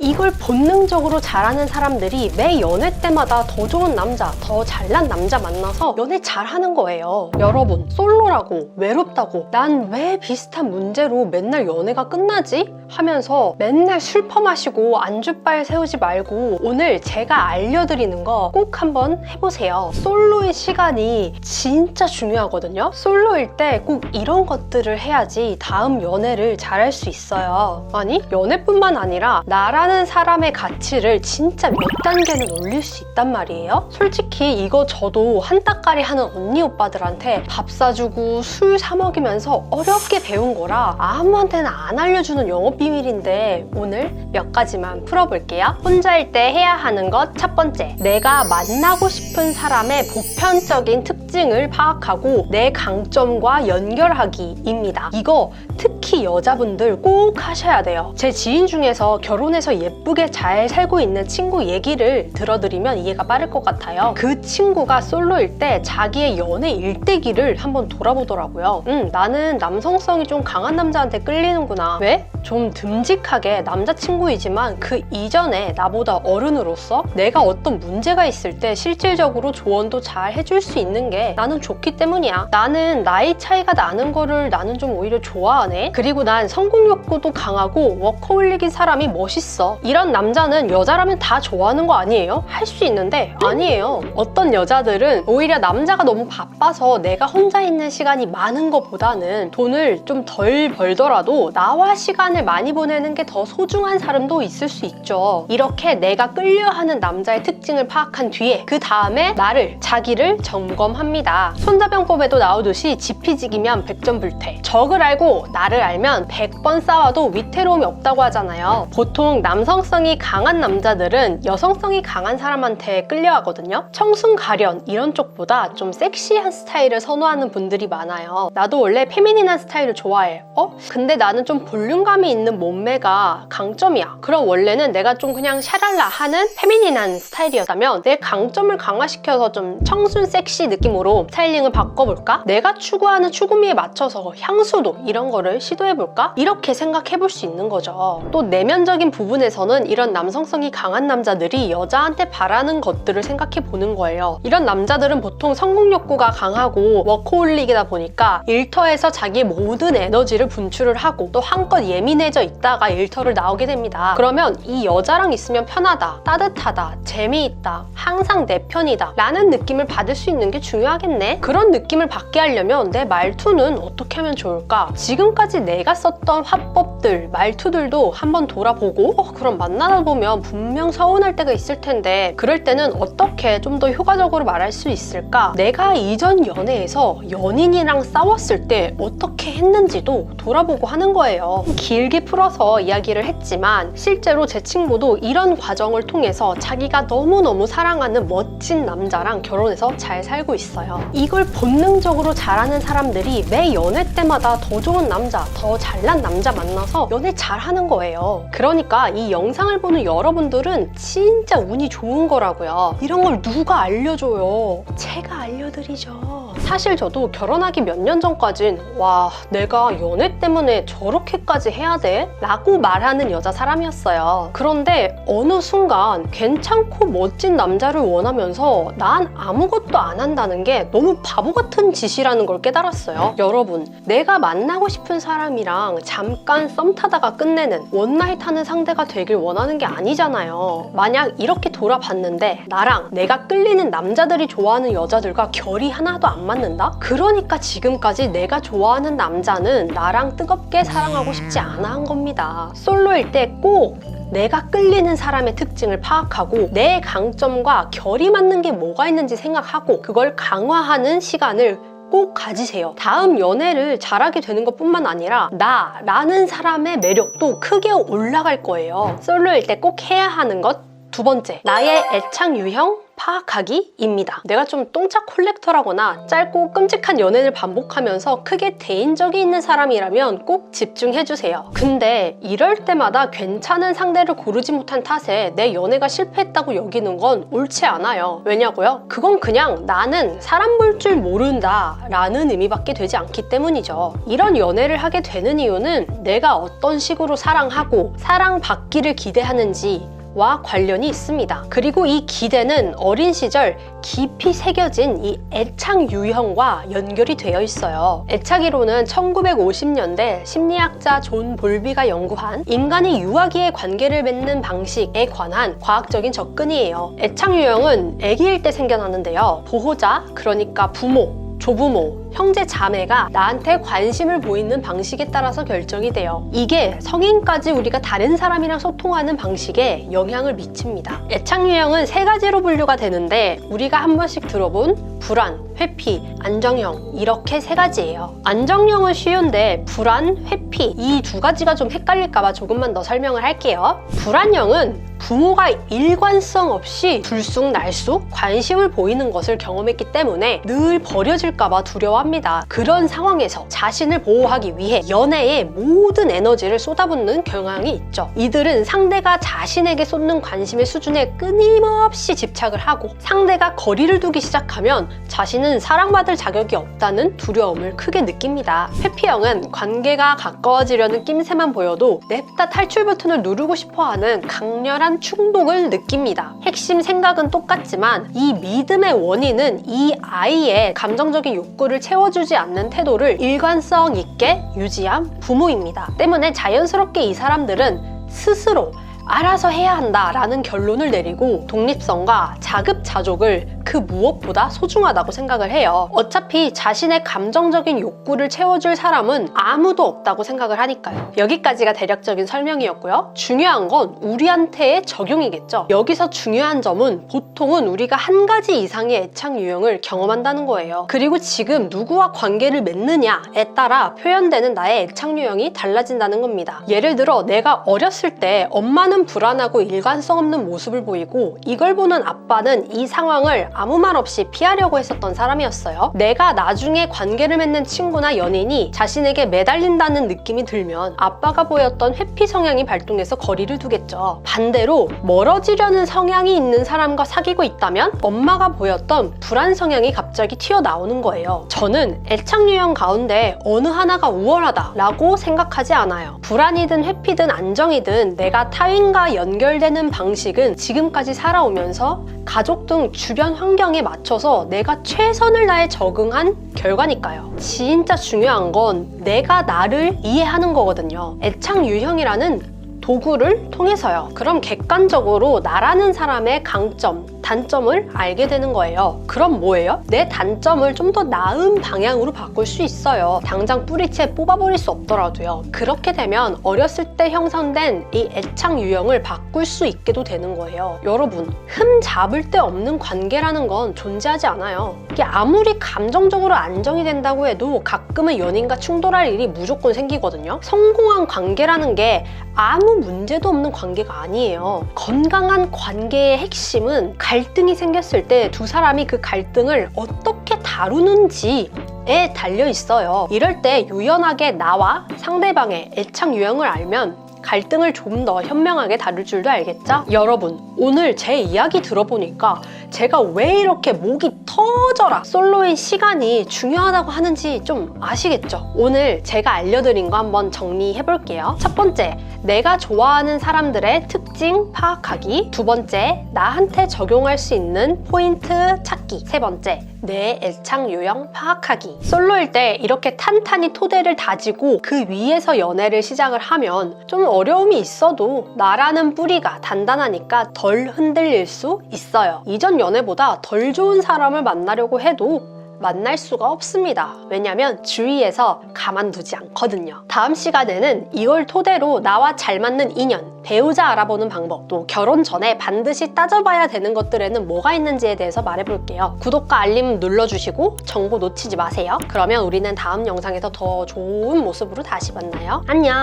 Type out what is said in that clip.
이걸 본능적으로 잘하는 사람들이 매 연애 때마다 더 좋은 남자, 더 잘난 남자 만나서 연애 잘하는 거예요. 여러분, 솔로라고, 외롭다고, 난 왜 비슷한 문제로 맨날 연애가 끝나지? 하면서 맨날 술 퍼마시고 안주빨 세우지 말고 오늘 제가 알려드리는 거 꼭 한번 해보세요. 솔로의 시간이 진짜 중요하거든요. 솔로일 때 꼭 이런 것들을 해야지 다음 연애를 잘할 수 있어요. 아니, 연애뿐만 아니라 나라는 사람의 가치를 진짜 몇 단계는 올릴 수 있단 말이에요. 솔직히 이거 저도 한따까리 하는 언니 오빠들한테 밥 사주고 술 사 먹이면서 어렵게 배운 거라 아무한테나 안 알려주는 영업 비밀인데 오늘 몇 가지만 풀어볼게요. 혼자일 때 해야 하는 것 첫 번째, 내가 만나고 싶은 사람의 보편적인 특징을 파악하고 내 강점과 연결하기입니다. 이거 특히 여자분들 꼭 하셔야 돼요. 제 지인 중에서 결혼해서 예쁘게 잘 살고 있는 친구 얘기를 들어드리면 이해가 빠를 것 같아요. 그 친구가 솔로일 때 자기의 연애 일대기를 한번 돌아보더라고요. 나는 남성성이 좀 강한 남자한테 끌리는구나. 왜? 좀 듬직하게 남자친구이지만 그 이전에 나보다 어른으로서 내가 어떤 문제가 있을 때 실질적으로 조언도 잘 해줄 수 있는 게 나는 좋기 때문이야. 나는 나이 차이가 나는 거를 나는 좀 오히려 좋아하네. 그리고 난 성공 욕구도 강하고 워커홀릭인 사람이 멋있어. 이런 남자는 여자라면 다 좋아하는 거 아니에요? 할 수 있는데 아니에요. 어떤 여자들은 오히려 남자가 너무 바빠서 내가 혼자 있는 시간이 많은 것보다는 돈을 좀 덜 벌더라도 나와 시간을 많이 보내는 게 더 소중한 사람도 있을 수 있죠. 이렇게 내가 끌려하는 남자의 특징을 파악한 뒤에 그 다음에 자기를 점검합니다. 손자병법에도 나오듯이 지피지기면 100점 불태. 적을 알고 나를 알면 100번 싸워도 위태로움이 없다고 하잖아요. 보통 남성성이 강한 남자들은 여성성이 강한 사람한테 끌려하거든요. 청순 가련 이런 쪽보다 좀 섹시한 스타일을 선호하는 분들이 많아요. 나도 원래 페미닌한 스타일을 좋아해. 근데 나는 좀 볼륨감이 있는 몸매가 강점이야. 그럼 원래는 내가 좀 그냥 샤랄라 하는 페미닌한 스타일이었다면 내 강점을 강화시켜서 좀 청순 섹시 느낌으로 스타일링을 바꿔볼까? 내가 추구하는 추구미에 맞춰서 향수도 이런 거를 시도해볼까? 이렇게 생각해볼 수 있는 거죠. 또 내면적인 부분에서는 이런 남성성이 강한 남자들이 여자한테 바라는 것들을 생각해보는 거예요. 이런 남자들은 보통 성공 욕구가 강하고 워커홀릭이다 보니까 일터에서 자기의 모든 에너지를 분출을 하고 또 한껏 예민해져 있다가 일터를 나오게 됩니다. 그러면 이 여자랑 있으면 편하다, 따뜻하다, 재미있다, 항상 내 편이다 라는 느낌을 받을 수 있는 게 중요하겠네. 그런 느낌을 받게 하려면 내 말투는 어떻게 하면 좋을까? 지금까지 내가 썼던 화법들, 말투들도 한번 돌아보고 그럼 만나다 보면 분명 서운할 때가 있을 텐데 그럴 때는 어떻게 좀 더 효과적으로 말할 수 있을까? 내가 이전 연애에서 연인이랑 싸웠을 때 어떻게 했는지도 돌아보고 하는 거예요. 길게 풀어서 이야기를 했지만 실제로 제 친구도 이런 과정을 통해서 자기가 너무너무 사랑하는 멋진 남자랑 결혼해서 잘 살고 있어요. 이걸 본능적으로 잘하는 사람들이 매 연애 때마다 더 좋은 남자, 더 잘난 남자 만나서 연애 잘하는 거예요. 그러니까 이 영상을 보는 여러분들은 진짜 운이 좋은 거라고요. 이런 걸 누가 알려줘요? 제가 알려드리죠. 사실 저도 결혼하기 몇 년 전까진 와, 내가 연애 때문에 저렇게까지 해야 돼? 라고 말하는 여자 사람이었어요. 그런데 어느 순간 괜찮고 멋진 남자를 원하면서 난 아무것도 안 한다는 게 너무 바보 같은 짓이라는 걸 깨달았어요. 여러분, 내가 만나고 싶은 사람이랑 잠깐 썸 타다가 끝내는 원나잇 하는 상대가 되길 원하는 게 아니잖아요. 만약 이렇게 돌아봤는데 나랑 내가 끌리는 남자들이 좋아하는 여자들과 결이 하나도 안 맞는다? 그러니까 지금까지 내가 좋아하는 남자는 나랑 뜨겁게 사랑하고 싶지 않아 한 겁니다. 솔로일 때 꼭 내가 끌리는 사람의 특징을 파악하고 내 강점과 결이 맞는 게 뭐가 있는지 생각하고 그걸 강화하는 시간을 꼭 가지세요. 다음 연애를 잘하게 되는 것뿐만 아니라 나라는 사람의 매력도 크게 올라갈 거예요. 솔로일 때 꼭 해야 하는 것 두 번째, 나의 애착 유형 파악하기입니다. 내가 좀 똥짝 콜렉터라거나 짧고 끔찍한 연애를 반복하면서 크게 대인 적이 있는 사람이라면 꼭 집중해주세요. 근데 이럴 때마다 괜찮은 상대를 고르지 못한 탓에 내 연애가 실패했다고 여기는 건 옳지 않아요. 왜냐고요? 그건 그냥 나는 사람 볼 줄 모른다 라는 의미밖에 되지 않기 때문이죠. 이런 연애를 하게 되는 이유는 내가 어떤 식으로 사랑하고 사랑받기를 기대하는지 와 관련이 있습니다. 그리고 이 기대는 어린 시절 깊이 새겨진 이 애착 유형과 연결이 되어 있어요. 애착이론은 1950년대 심리학자 존 볼비가 연구한 인간이 유아기의 관계를 맺는 방식에 관한 과학적인 접근이에요. 애착 유형은 아기일 때 생겨나는데요. 보호자, 그러니까 부모, 조부모, 형제, 자매가 나한테 관심을 보이는 방식에 따라서 결정이 돼요. 이게 성인까지 우리가 다른 사람이랑 소통하는 방식에 영향을 미칩니다. 애착 유형은 3가지로 분류가 되는데 우리가 한 번씩 들어본 불안, 회피, 안정형 이렇게 3가지예요. 안정형은 쉬운데 불안, 회피 이 2가지가 좀 헷갈릴까봐 조금만 더 설명을 할게요. 불안형은 부모가 일관성 없이 들쑥날쑥 관심을 보이는 것을 경험했기 때문에 늘 버려질까봐 두려워합니다. 그런 상황에서 자신을 보호하기 위해 연애에 모든 에너지를 쏟아붓는 경향이 있죠. 이들은 상대가 자신에게 쏟는 관심의 수준에 끊임없이 집착을 하고 상대가 거리를 두기 시작하면 자신은 사랑받을 자격이 없다는 두려움을 크게 느낍니다. 회피형은 관계가 가까워지려는 낌새만 보여도 냅다 탈출 버튼을 누르고 싶어하는 강렬한 충동을 느낍니다. 핵심 생각은 똑같지만 이 믿음의 원인은 이 아이의 감정적인 욕구를 채워주지 않는 태도를 일관성 있게 유지한 부모입니다. 때문에 자연스럽게 이 사람들은 스스로 알아서 해야 한다라는 결론을 내리고 독립성과 자급자족을 그 무엇보다 소중하다고 생각을 해요. 어차피 자신의 감정적인 욕구를 채워줄 사람은 아무도 없다고 생각을 하니까요. 여기까지가 대략적인 설명이었고요. 중요한 건 우리한테의 적용이겠죠. 여기서 중요한 점은 보통은 우리가 한 가지 이상의 애착 유형을 경험한다는 거예요. 그리고 지금 누구와 관계를 맺느냐에 따라 표현되는 나의 애착 유형이 달라진다는 겁니다. 예를 들어 내가 어렸을 때 엄마는 불안하고 일관성 없는 모습을 보이고 이걸 보는 아빠는 이 상황을 아무 말 없이 피하려고 했었던 사람이었어요. 내가 나중에 관계를 맺는 친구나 연인이 자신에게 매달린다는 느낌이 들면 아빠가 보였던 회피 성향이 발동해서 거리를 두겠죠. 반대로 멀어지려는 성향이 있는 사람과 사귀고 있다면 엄마가 보였던 불안 성향이 갑자기 튀어나오는 거예요. 저는 애착 유형 가운데 어느 하나가 우월하다라고 생각하지 않아요. 불안이든 회피든 안정이든 내가 타인과 연결되는 방식은 지금까지 살아오면서 가족 등 주변 환경에 맞춰서 내가 최선을 다해 적응한 결과니까요. 진짜 중요한 건 내가 나를 이해하는 거거든요. 애착 유형이라는 도구를 통해서요. 그럼 객관적으로 나라는 사람의 강점, 단점을 알게 되는 거예요. 그럼 뭐예요? 내 단점을 좀 더 나은 방향으로 바꿀 수 있어요. 당장 뿌리채 뽑아버릴 수 없더라도요. 그렇게 되면 어렸을 때 형성된 이 애착 유형을 바꿀 수 있게도 되는 거예요. 여러분, 흠 잡을 데 없는 관계라는 건 존재하지 않아요. 이게 아무리 감정적으로 안정이 된다고 해도 가끔은 연인과 충돌할 일이 무조건 생기거든요. 성공한 관계라는 게 아무 문제도 없는 관계가 아니에요. 건강한 관계의 핵심은 갈등이 생겼을 때 두 사람이 그 갈등을 어떻게 다루는지에 달려 있어요. 이럴 때 유연하게 나와 상대방의 애착 유형을 알면 갈등을 좀 더 현명하게 다룰 줄도 알겠죠? 여러분, 오늘 제 이야기 들어보니까 제가 왜 이렇게 목이 터져라 솔로의 시간이 중요하다고 하는지 좀 아시겠죠? 오늘 제가 알려드린 거 한번 정리해 볼게요. 첫 번째, 내가 좋아하는 사람들의 특징 파악하기. 두 번째, 나한테 적용할 수 있는 포인트 찾기. 세 번째, 내 애착 유형 파악하기. 솔로일 때 이렇게 탄탄히 토대를 다지고 그 위에서 연애를 시작을 하면 좀 어려움이 있어도 나라는 뿌리가 단단하니까 덜 흔들릴 수 있어요. 이전 연애보다 덜 좋은 사람을 만나려고 해도 만날 수가 없습니다. 왜냐면 주위에서 가만두지 않거든요. 다음 시간에는 이걸 토대로 나와 잘 맞는 인연, 배우자 알아보는 방법, 또 결혼 전에 반드시 따져봐야 되는 것들에는 뭐가 있는지에 대해서 말해볼게요. 구독과 알림 눌러주시고 정보 놓치지 마세요. 그러면 우리는 다음 영상에서 더 좋은 모습으로 다시 만나요. 안녕!